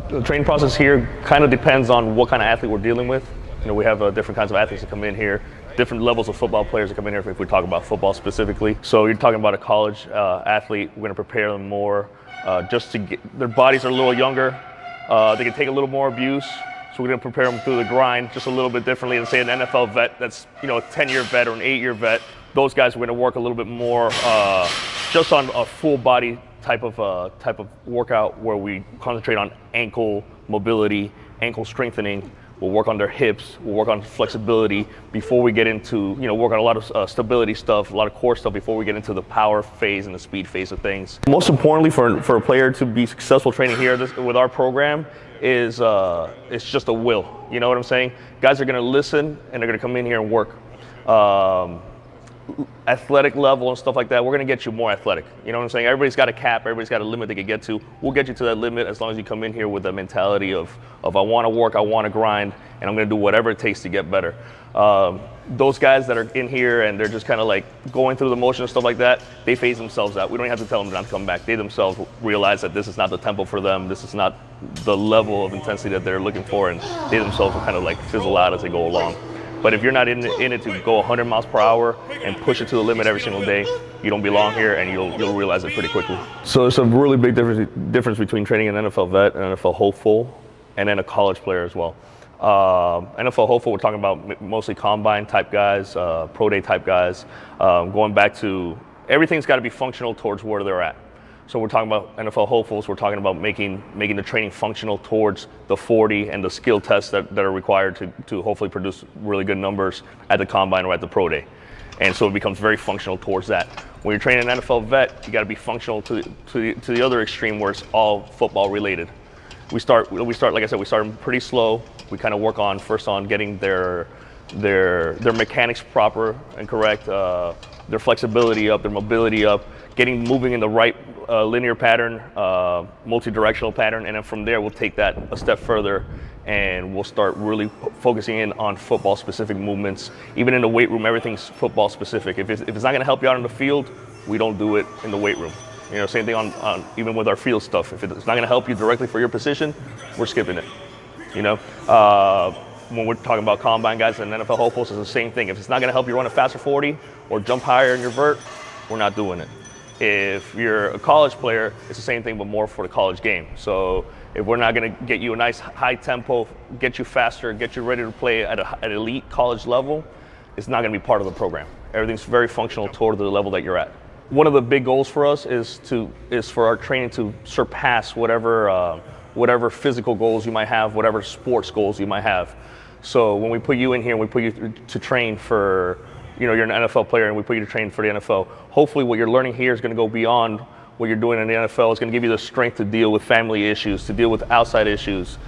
The training process here kind of depends on what kind of athlete we're dealing with. You know, we have different kinds of athletes that come in here, different levels of football players that come in here if we talk about football specifically. So you're talking about a college athlete, we're going to prepare them more just to get, their bodies are a little younger, they can take a little more abuse. So we're going to prepare them through the grind just a little bit differently than say an NFL vet that's, you know, a 10-year vet or an 8-year vet. Those guys we're going to work a little bit more just on a full body type of workout where we concentrate on ankle mobility, ankle strengthening. We'll work on their hips. We'll work on flexibility before we get into, you know, work on a lot of stability stuff, a lot of core stuff before we get into the power phase and the speed phase of things. Most importantly for a player to be successful training here with our program is it's just a will. You know what I'm saying? Guys are going to listen and they're going to come in here and work. Athletic level and stuff like that, we're going to get you more athletic. You know what I'm saying? Everybody's got a cap, everybody's got a limit they can get to. We'll get you to that limit as long as you come in here with the mentality of I want to work, I want to grind, and I'm going to do whatever it takes to get better. Those guys that are in here and they're just kind of like going through the motion and stuff like that, they phase themselves out. We don't have to tell them not to come back. They themselves realize that this is not the tempo for them. This is not the level of intensity that they're looking for, and they themselves will kind of like fizzle out as they go along. But if you're not in it to go 100 miles per hour and push it to the limit every single day, you don't belong here, and you'll realize it pretty quickly. So it's a really big difference between training an NFL vet, an NFL hopeful, and then a college player as well. NFL hopeful, we're talking about mostly combine type guys, pro day type guys. Going back to everything's got to be functional towards where they're at. So we're talking about NFL hopefuls. We're talking about making the training functional towards the 40 and the skill tests that are required to hopefully produce really good numbers at the combine or at the pro day. And so it becomes very functional towards that. When you're training an NFL vet, you got to be functional to the other extreme where it's all football related. We start like I said, we start them pretty slow. We kind of work on first on getting their mechanics proper and correct, their flexibility up, their mobility up, moving in the right linear pattern, multi-directional pattern, and then from there we'll take that a step further and we'll start really focusing in on football specific movements. Even in the weight room, everything's football specific. If it's not going to help you out in the field, we don't do it in the weight room. You know, same thing on even with our field stuff. If it's not going to help you directly for your position, we're skipping it. You know, when we're talking about combine guys and NFL hopefuls, it's the same thing. If it's not going to help you run a faster 40 or jump higher in your vert, we're not doing it. If you're a college player, it's the same thing, but more for the college game. So if we're not going to get you a nice high tempo, get you faster, get you ready to play at an elite college level, it's not going to be part of the program. Everything's very functional toward the level that you're at. One of the big goals for us is for our training to surpass whatever physical goals you might have, whatever sports goals you might have. So when we put you in here, we put you to train for, you know, you're an NFL player and we put you to train for the NFL. Hopefully what you're learning here is going to go beyond what you're doing in the NFL. It's going to give you the strength to deal with family issues, to deal with outside issues,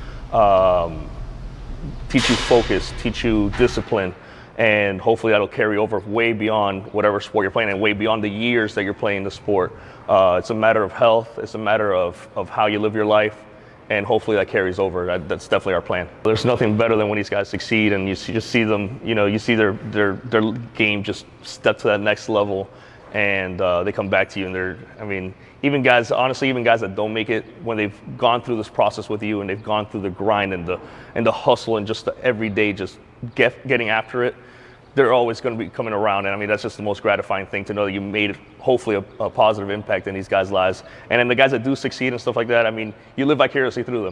teach you focus, teach you discipline, and hopefully that'll carry over way beyond whatever sport you're playing and way beyond the years that you're playing the sport. It's a matter of health. It's a matter of how you live your life. And hopefully that carries over. That's definitely our plan. There's nothing better than when these guys succeed and you just see them, you know, you see their game just step to that next level, and they come back to you and they're, I mean, even guys, honestly, even guys that don't make it, when they've gone through this process with you and they've gone through the grind and the hustle and just the everyday just getting after it, they're always going to be coming around. And I mean, that's just the most gratifying thing to know that you made hopefully a positive impact in these guys' lives. And then the guys that do succeed and stuff like that, I mean, you live vicariously through them.